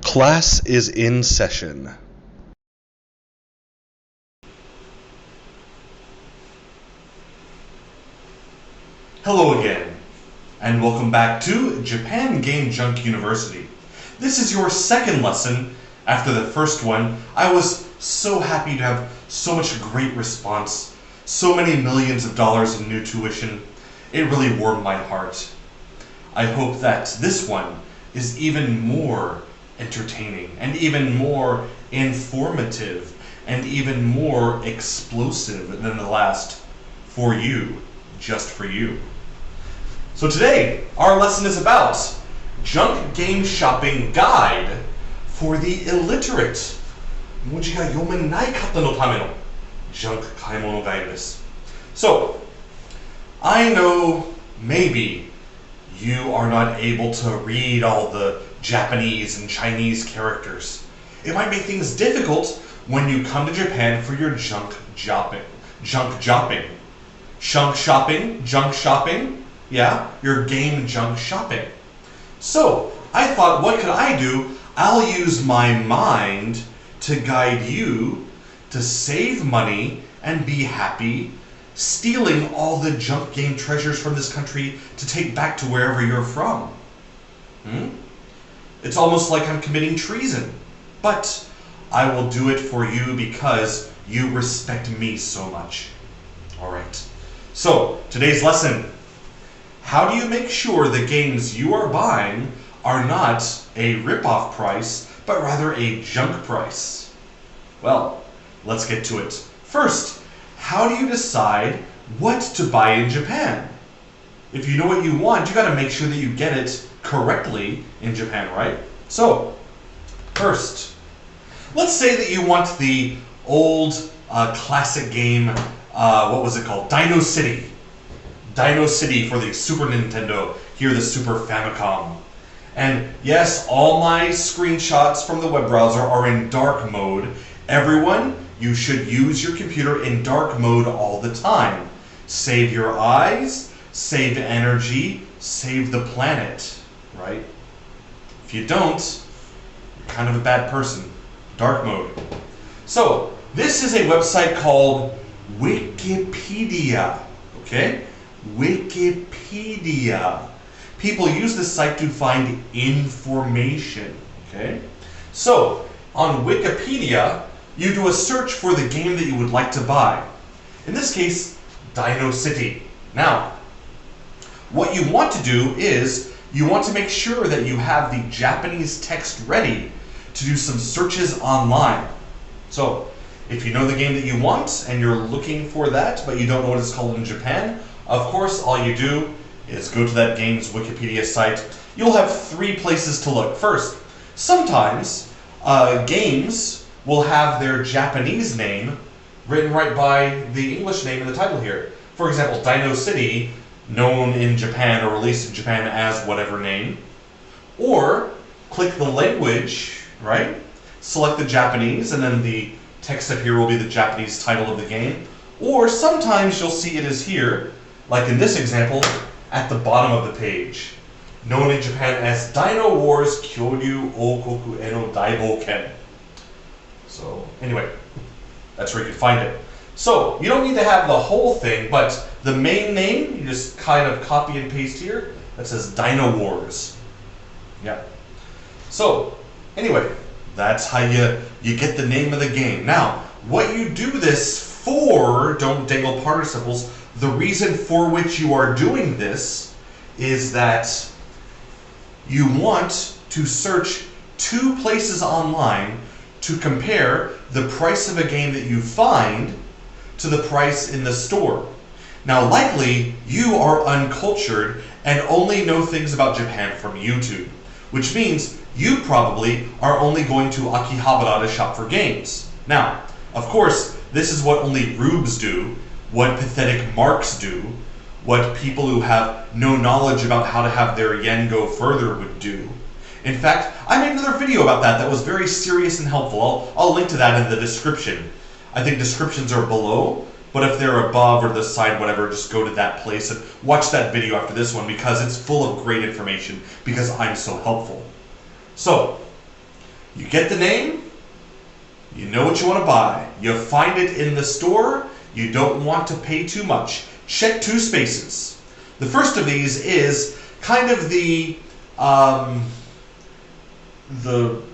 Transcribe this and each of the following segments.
Class is in session. Hello again, and welcome back to Japan Game Junk University. This is your second lesson after the first one. I was so happy to have so much great response, so many millions of dollars in new tuition. It really warmed my heart. I hope that this one is even more entertaining and even more informative and even more explosive than the last for you, just for you. So today, our lesson is about junk game shopping guide for the illiterate. 文字が読めない方のための junk 買い物ガイドです。So, I know maybe you are not able to read all the Japanese and Chinese characters. It might make things difficult when you come to Japan for your junk shopping. Junk shopping, yeah, your game junk shopping. So, I thought, what could I do? I'll use my mind to guide you to save money and be happy, stealing all the junk game treasures from this country to take back to wherever you're from. It's almost like I'm committing treason, but I will do it for you because you respect me so much. Alright, so today's lesson. How do you make sure the games you are buying are not a rip-off price, but rather a junk price? Well, let's get to it. First, how do you decide what to buy in Japan? If you know what you want, you gotta make sure that you get it correctly in Japan, right? So, first, let's say that you want the old classic game, what was it called? Dino City. Dino City for the Super Nintendo, here the Super Famicom. And yes, all my screenshots from the web browser are in dark mode. Everyone, you should use your computer in dark mode all the time. Save your eyes, save energy, save the planet, right? If you don't, you're kind of a bad person. Dark mode. So, this is a website called Wikipedia, okay? Wikipedia. People use this site to find information, okay? So, on Wikipedia, you do a search for the game that you would like to buy. In this case, Dino City. Now, what you want to do is, you want to make sure that you have the Japanese text ready to do some searches online. So, if you know the game that you want and you're looking for that, but you don't know what it's called in Japan, of course, all you do is go to that game's Wikipedia site. You'll have three places to look. First, sometimes games will have their Japanese name written right by the English name in the title here. For example, Dino City, known in Japan or released in Japan as whatever name. Or click the language, right? Select the Japanese, and then the text up here will be the Japanese title of the game. Or sometimes you'll see it as here, like in this example, at the bottom of the page, known in Japan as Dino Wars Kyoryu Okoku Eno Daibouken. So anyway, that's where you can find it. So you don't need to have the whole thing, but the main name, you just kind of copy and paste here, that says Dino Wars. Yeah. So anyway, that's how you get the name of the game. Now, what you do this for, don't dangle participles, the reason for which you are doing this is that you want to search two places online to compare the price of a game that you find to the price in the store. Now, likely, you are uncultured and only know things about Japan from YouTube, which means you probably are only going to Akihabara to shop for games. Now, of course, this is what only rubes do, what pathetic marks do, what people who have no knowledge about how to have their yen go further would do. In fact, I made another video about that was very serious and helpful. I'll link to that in the description. I think descriptions are below, but if they're above or the side, whatever, just go to that place and watch that video after this one because it's full of great information because I'm so helpful. So, You get the name, you know what you want to buy. You find it in the store, you don't want to pay too much. Check two spaces. The first of these is kind of the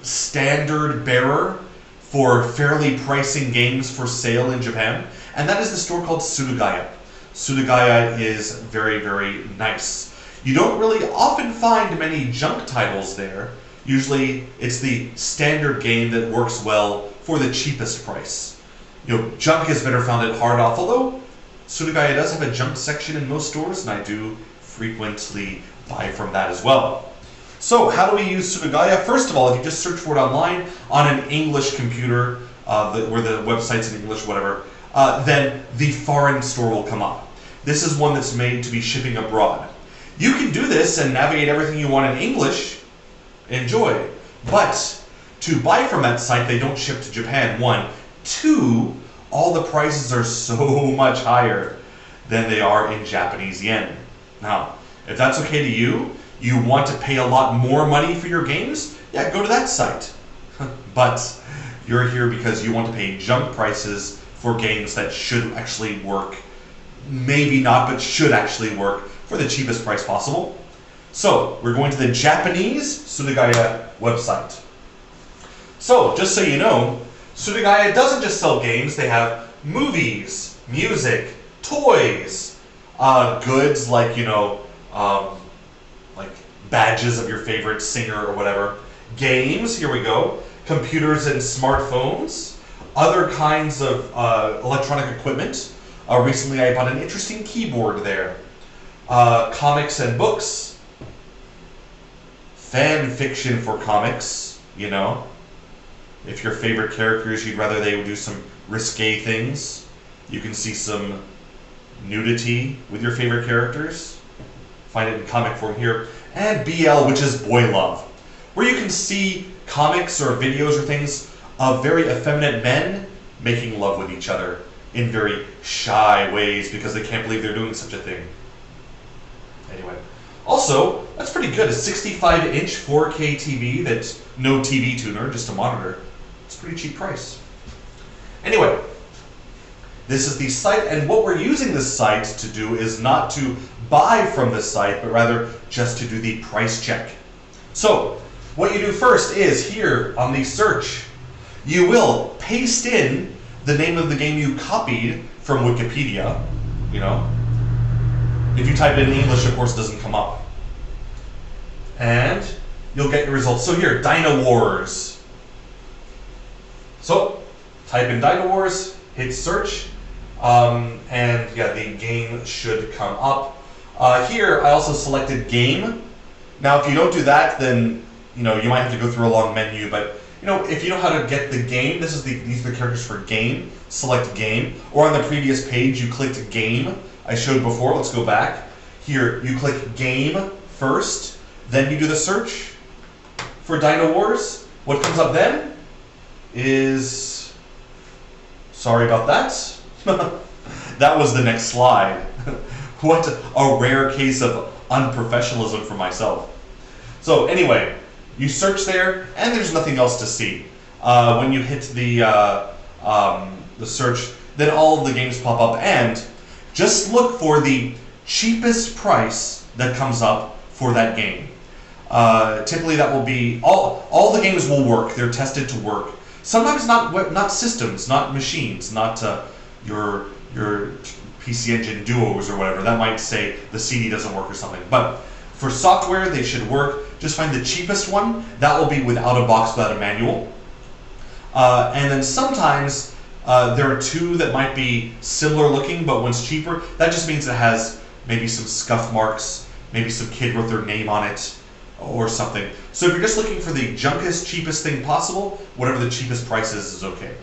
standard bearer for fairly pricing games for sale in Japan, and that is the store called Surugaya. Surugaya is very, very nice. You don't really often find many junk titles there. Usually it's the standard game that works well for the cheapest price. Junk is better found at hard off, although Surugaya does have a junk section in most stores, and I do frequently buy from that as well. So how do we use Surugaya? First of all, if you just search for it online on an English computer, where the website's in English, whatever, then the foreign store will come up. This is one that's made to be shipping abroad. You can do this and navigate everything you want in English. Enjoy. But to buy from that site, they don't ship to Japan, one. Two, all the prices are so much higher than they are in Japanese yen. Now, if that's okay to you, you want to pay a lot more money for your games, yeah, go to that site. But you're here because you want to pay junk prices for games that should actually work. Maybe not, but should actually work for the cheapest price possible. So, we're going to the Japanese Surugaya website. So, just so you know, Surugaya doesn't just sell games, they have movies, music, toys, goods like, like badges of your favorite singer or whatever, games, here we go, computers and smartphones, other kinds of electronic equipment. Recently I bought an interesting keyboard there. Comics and books, fan fiction for comics, If your favorite characters, you'd rather they would do some risque things. You can see some nudity with your favorite characters. Find it in comic form here. And BL, which is boy love, where you can see comics or videos or things of very effeminate men making love with each other in very shy ways because they can't believe they're doing such a thing. Anyway, also, that's pretty good. A 65-inch 4K TV that's no TV tuner, just a monitor. It's a pretty cheap price. Anyway, this is the site, and what we're using this site to do is not to buy from this site, but rather just to do the price check. So, what you do first is here on the search, you will paste in the name of the game you copied from Wikipedia, If you type it in English, of course, it doesn't come up. And you'll get your results. So here, Dino Wars. So, type in Dino Wars, hit search, and yeah, the game should come up. Here, I also selected game. Now, if you don't do that, then you might have to go through a long menu. But if you know how to get the game, these are the characters for game. Select game, or on the previous page, you clicked game. I showed before. Let's go back. Here, you click game first, then you do the search for Dino Wars. What comes up then is, sorry about that. That was the next slide. What a rare case of unprofessionalism for myself. So anyway, you search there, and there's nothing else to see. When you hit the search, then all of the games pop up, and just look for the cheapest price that comes up for that game. Typically that will be, all the games will work, they're tested to work. Sometimes not systems, not machines, not your PC Engine Duos or whatever. That might say the CD doesn't work or something. But for software, they should work. Just find the cheapest one. That will be without a box, without a manual. And then sometimes there are two that might be similar looking, but one's cheaper. That just means it has maybe some scuff marks, maybe some kid wrote their name on it, or something. So if you're just looking for the junkest, cheapest thing possible, whatever the cheapest price is okay.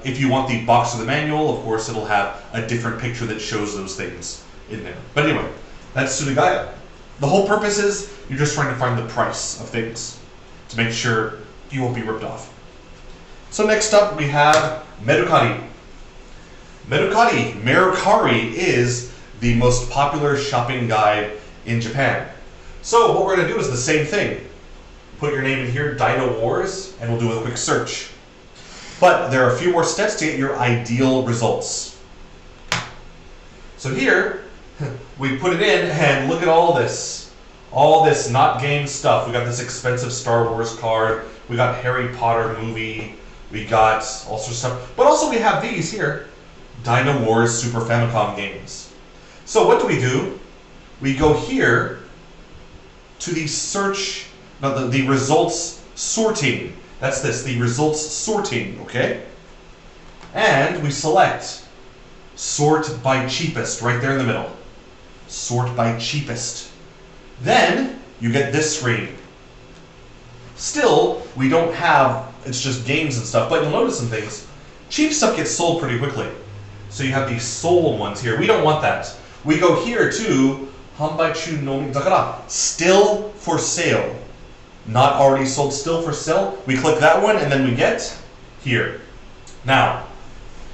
If you want the box or the manual, of course, it'll have a different picture that shows those things in there. But anyway, that's Surugaya. The whole purpose is you're just trying to find the price of things to make sure you won't be ripped off. So next up we have Mercari. Mercari is the most popular shopping guide in Japan. So what we're going to do is the same thing. put your name in here, Dino Wars, and we'll do a quick search. But there are a few more steps to get your ideal results. So here, we put it in, and look at all this. All this not game stuff. We got this expensive Star Wars card. We got Harry Potter movie. We got all sorts of stuff. But also we have these here. Dino Wars Super Famicom games. So what do? We go here to the search, no, the results sorting. That's this, the results sorting, okay? And we select sort by cheapest, right there in the middle. Sort by cheapest. Then you get this screen. Still, we don't have, it's just games and stuff, but you'll notice some things. Cheap stuff gets sold pretty quickly. So you have these sold ones here. We don't want that. We go here to Hanbaichu no Dakara, still for sale. Not already sold, still for sale. We click that one and then we get here. Now,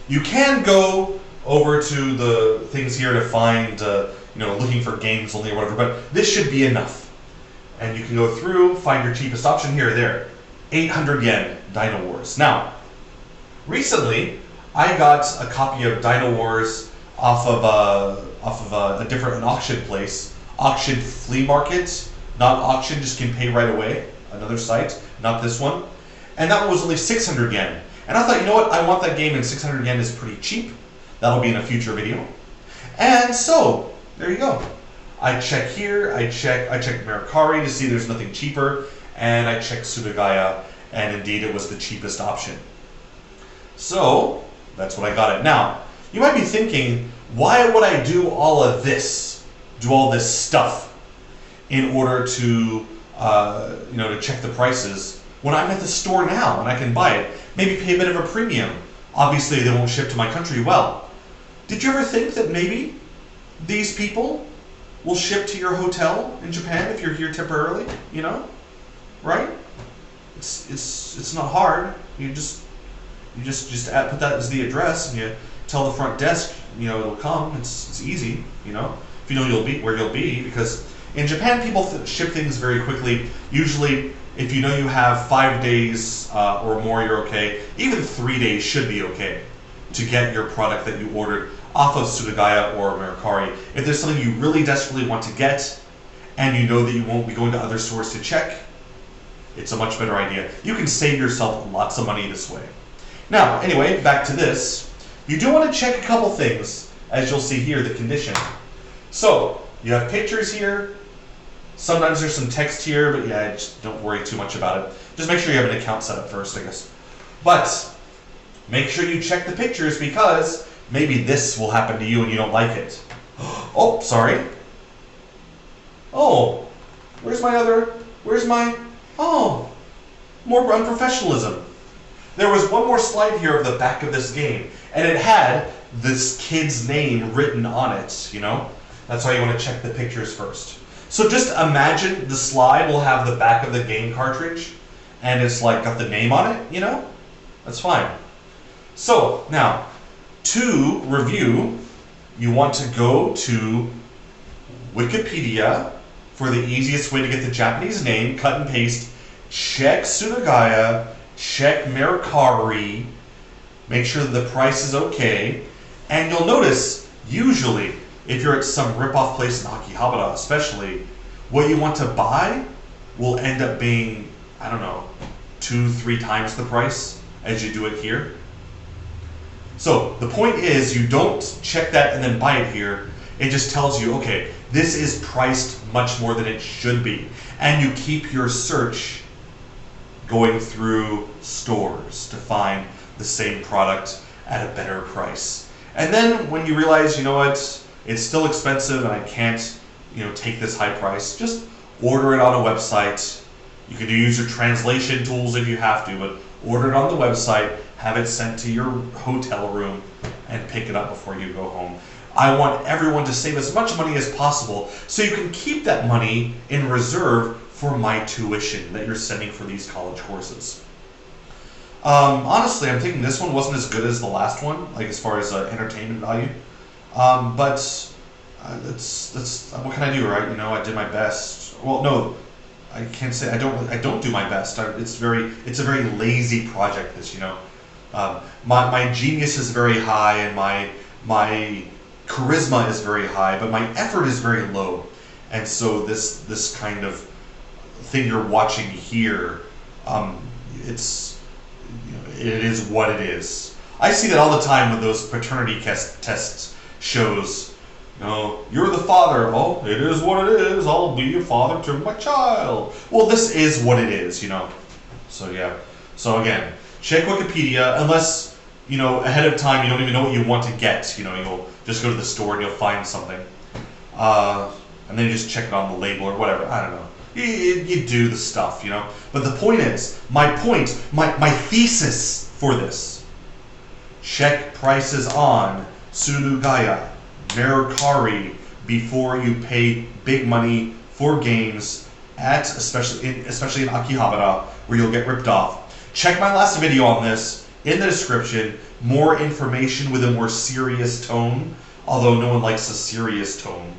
you can go over to the things here to find, looking for games only or whatever, but this should be enough. And you can go through, find your cheapest option here or there. 800 yen, Dino Wars. Now, recently, I got a copy of Dino Wars off of a different auction place, auction flea market, not auction, just can pay right away, another site, not this one. And that one was only 600 yen. And I thought, you know what, I want that game, and 600 yen is pretty cheap. That'll be in a future video. And so, there you go. I check here, I check Mercari to see there's nothing cheaper, and I check Surugaya, and indeed it was the cheapest option. So, that's what I got it. Now, you might be thinking, why would I do all of this, do all this stuff in order to, to check the prices when I'm at the store now and I can buy it? Maybe pay a bit of a premium. Obviously, they won't ship to my country. Well, did you ever think that maybe these people will ship to your hotel in Japan if you're here temporarily? Right? It's not hard. You just put that as the address, and you tell the front desk, it'll come. It's easy, if you know where you'll be, because in Japan people ship things very quickly. Usually, if you have 5 days or more, you're okay. Even 3 days should be okay to get your product that you ordered off of Surugaya or Mercari. If there's something you really desperately want to get, and you know that you won't be going to other stores to check, it's a much better idea. You can save yourself lots of money this way. Now, anyway, back to this. You do want to check a couple things, as you'll see here, the condition. So, you have pictures here. Sometimes there's some text here, but yeah, just don't worry too much about it. Just make sure you have an account set up first, I guess. But, make sure you check the pictures, because maybe this will happen to you and you don't like it. Oh, sorry. Oh, more unprofessionalism. There was one more slide here of the back of this game, and it had this kid's name written on it, That's why you want to check the pictures first. So just imagine the slide will have the back of the game cartridge, and it's got the name on it, That's fine. So, now, to review, you want to go to Wikipedia for the easiest way to get the Japanese name, cut and paste, check Surugaya, check Mercari, make sure that the price is okay, and you'll notice, usually, if you're at some rip-off place in Akihabara especially, what you want to buy will end up being, 2-3 times the price as you do it here. So the point is, you don't check that and then buy it here. It just tells you, okay, this is priced much more than it should be. And you keep your search going through stores to find the same product at a better price. And then when you realize, it's still expensive and I can't, take this high price, just order it on a website. You can use your translation tools if you have to, but order it on the website, have it sent to your hotel room, and pick it up before you go home. I want everyone to save as much money as possible so you can keep that money in reserve for my tuition that you're sending for these college courses. Honestly, I'm thinking this one wasn't as good as the last one, as far as entertainment value. But that's what can I do, right? I did my best. Well, no, I can't say I don't do my best. It's a very lazy project. This, my genius is very high and my charisma is very high, but my effort is very low. And so this kind of thing you're watching here, it is what it is. I see that all the time with those paternity test shows. You're the father. Oh, it is what it is. I'll be a father to my child. Well, this is what it is, So yeah. So again, check Wikipedia, unless, ahead of time you don't even know what you want to get. You'll just go to the store and you'll find something. And then you just check it on the label or whatever. I don't know. You do the stuff, But the point is, my thesis for this. Check prices on Surugaya, Mercari, before you pay big money for games especially in Akihabara, where you'll get ripped off. Check my last video on this in the description. More information with a more serious tone, although no one likes a serious tone.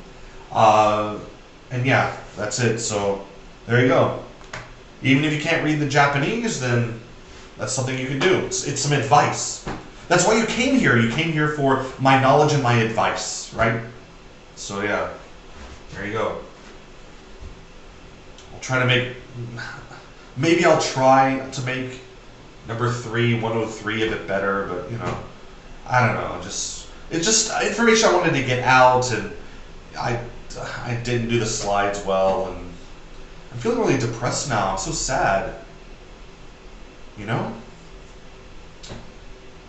And yeah, that's it. So there you go. Even if you can't read the Japanese, then that's something you can do. It's some advice. That's why you came here. You came here for my knowledge and my advice, right? So yeah, there you go. Maybe I'll try to make number 103 a bit better, but I don't know. It's just information I wanted to get out, and I didn't do the slides well, and I'm feeling really depressed now. I'm so sad.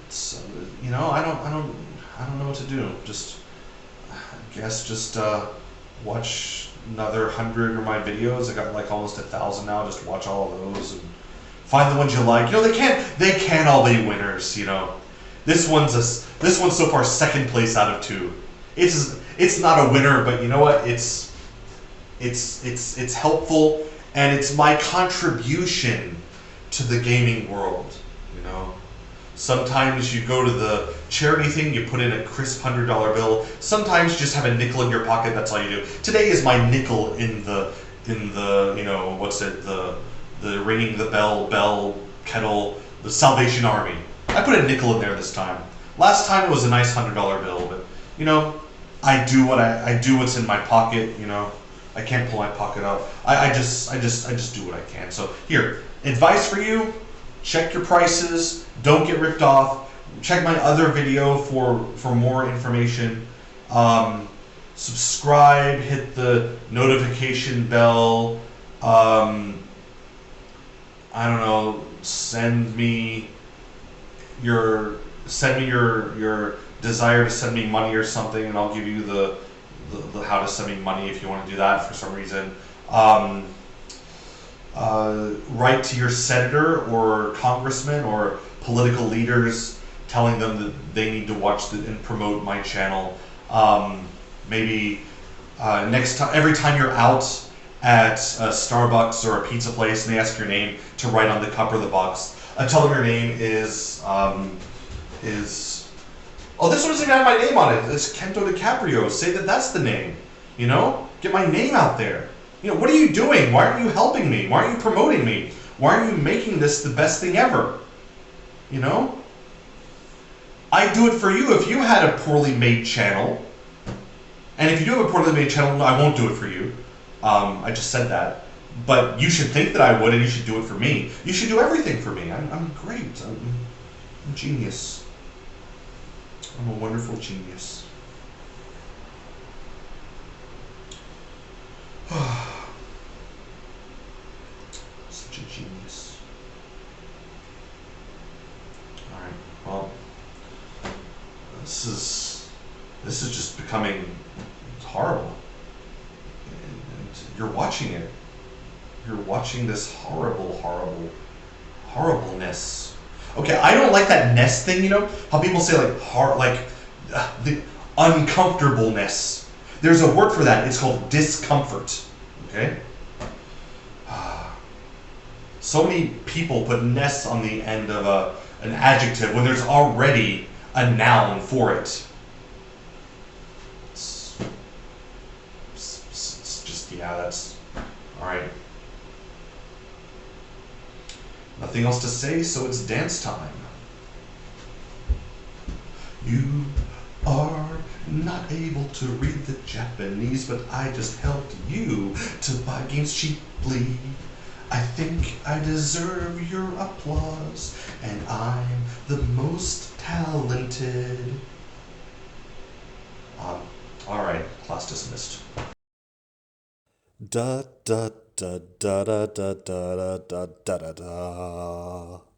So, I don't know what to do. I guess watch another 100 of my videos. I got like almost 1,000 now. Just watch all of those and find the ones you like. They can't all be winners. This one's so far second place out of 2. It's not a winner, but you know what? It's helpful, and it's my contribution to the gaming world. Sometimes you go to the charity thing, you put in a crisp $100 bill. Sometimes you just have a nickel in your pocket. That's all you do. Today is my nickel in the the ringing the bell kettle, the Salvation Army. I put a nickel in there this time. Last time it was a nice $100 bill, but I do what's in my pocket. I can't pull my pocket out. I just do what I can. So here, advice for you: check your prices. Don't get ripped off. Check my other video for more information. Subscribe. Hit the notification bell. I don't know. Send me your desire to send me money or something, and I'll give you the how to send me money if you want to do that for some reason. Write to your senator or congressman or political leaders telling them that they need to watch and promote my channel. Maybe next time, every time you're out at a Starbucks or a pizza place and they ask your name, to write on the cup or the box. Tell them your name is this one doesn't even have my name on it. It's Kento DiCaprio. Say that's the name. Get my name out there. What are you doing? Why aren't you helping me? Why aren't you promoting me? Why aren't you making this the best thing ever? I'd do it for you if you had a poorly made channel. And if you do have a poorly made channel, no, I won't do it for you. I just said that. But you should think that I would, and you should do it for me. You should do everything for me. I'm great. I'm a genius. I'm a wonderful genius. Such a genius. Alright, well, this is just becoming horrible. And you're watching it. You're watching this horribleness. Okay, I don't like that ness thing, how people say the uncomfortableness. There's a word for that. It's called discomfort. Okay? So many people put ness on the end of an adjective when there's already a noun for it. It's just, yeah, that's... Alright. Nothing else to say, so it's dance time. You are not able to read the Japanese, but I just helped you to buy games cheaply. I think I deserve your applause, and I'm the most talented. Alright, class dismissed. Da da da da da da da da da da da.